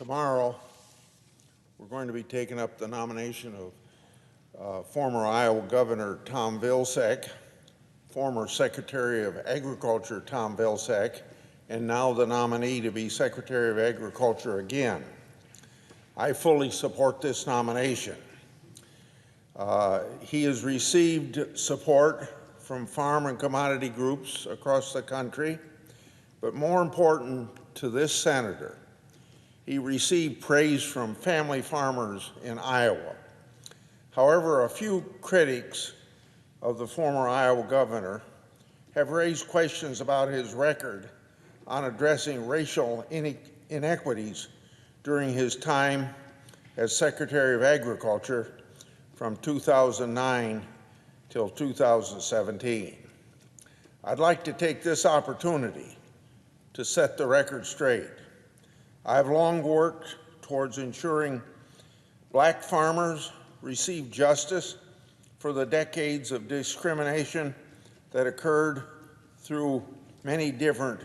Tomorrow, we're going to be taking up the nomination of former Iowa Governor Tom Vilsack, former Secretary of Agriculture Tom Vilsack, and now the nominee to be Secretary of Agriculture again. I fully support this nomination. He has received support from farm and commodity groups across the country, but more important to this senator, he received praise from family farmers in Iowa. However, a few critics of the former Iowa governor have raised questions about his record on addressing racial inequities during his time as Secretary of Agriculture from 2009 till 2017. I'd like to take this opportunity to set the record straight. I've long worked towards ensuring black farmers receive justice for the decades of discrimination that occurred through many different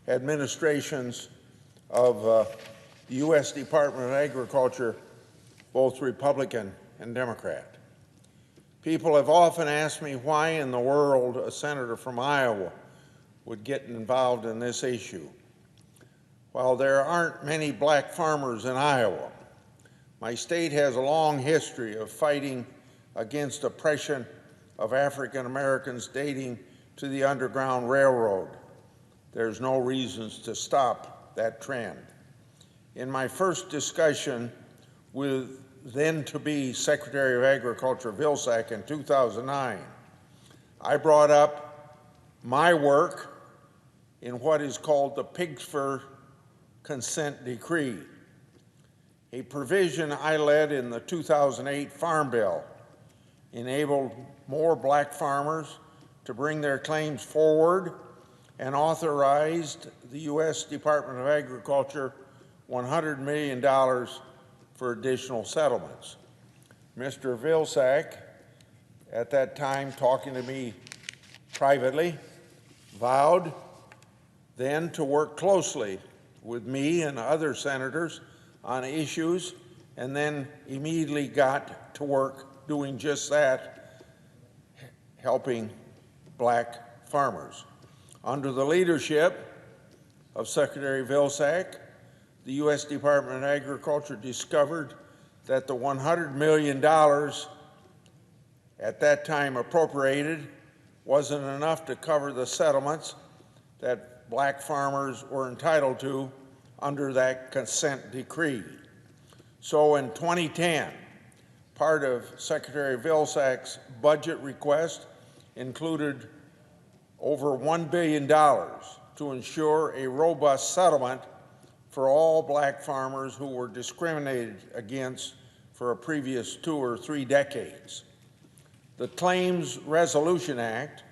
administrations of the U.S. Department of Agriculture, both Republican and Democrat. People have often asked me why in the world a senator from Iowa would get involved in this issue. While there aren't many black farmers in Iowa, my state has a long history of fighting against oppression of African Americans dating to the Underground Railroad. There's no reasons to stop that trend. In my first discussion with then-to-be Secretary of Agriculture Vilsack in 2009, I brought up my work in what is called the Pigs Fur Consent Decree, a provision I led in the 2008 Farm Bill, enabled more black farmers to bring their claims forward and authorized the U.S. Department of Agriculture $100 million for additional settlements. Mr. Vilsack, at that time talking to me privately, vowed then to work closely with me and other senators on issues, and then immediately got to work doing just that, helping black farmers. Under the leadership of Secretary Vilsack, the U.S. Department of Agriculture discovered that the $100 million at that time appropriated wasn't enough to cover the settlements that black farmers were entitled to under that consent decree. So in 2010, part of Secretary Vilsack's budget request included over $1 billion to ensure a robust settlement for all black farmers who were discriminated against for a previous 2 or 3 decades. The Claims Resolution Act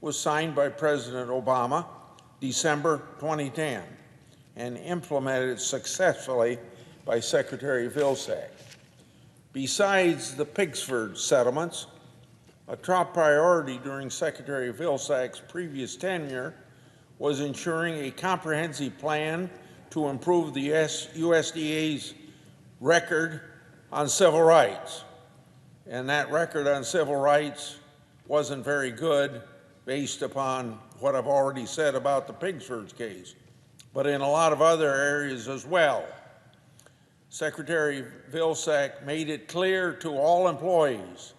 was signed by President Obama December 2010 and implemented successfully by Secretary Vilsack. Besides the Pigsford settlements, a top priority during Secretary Vilsack's previous tenure was ensuring a comprehensive plan to improve the USDA's record on civil rights. And that record on civil rights wasn't very good based upon what I've already said about the Pigsford case, but in a lot of other areas as well. Secretary Vilsack made it clear to all employees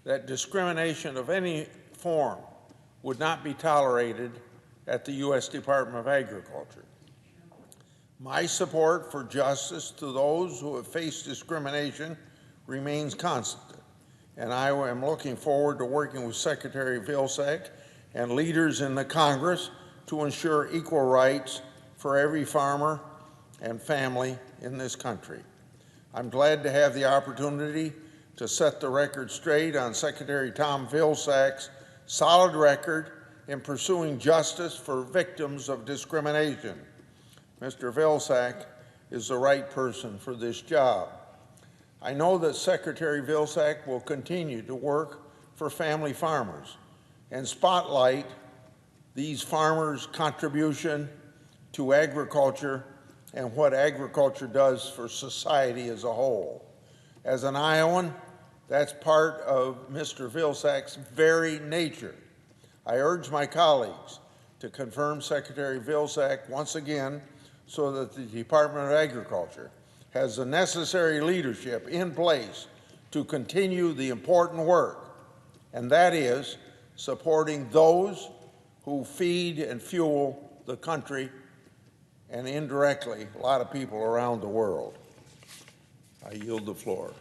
that discrimination of any form would not be tolerated at the U.S. Department of Agriculture. My support for justice to those who have faced discrimination remains constant, and I am looking forward to working with Secretary Vilsack and leaders in the Congress to ensure equal rights for every farmer and family in this country. I'm glad to have the opportunity to set the record straight on Secretary Tom Vilsack's solid record in pursuing justice for victims of discrimination. Mr. Vilsack is the right person for this job. I know that Secretary Vilsack will continue to work for family farmers and spotlight these farmers' contribution to agriculture and what agriculture does for society as a whole. As an Iowan, that's part of Mr. Vilsack's very nature. I urge my colleagues to confirm Secretary Vilsack once again so that the Department of Agriculture has the necessary leadership in place to continue the important work, and that is supporting those who feed and fuel the country and indirectly a lot of people around the world. I yield the floor.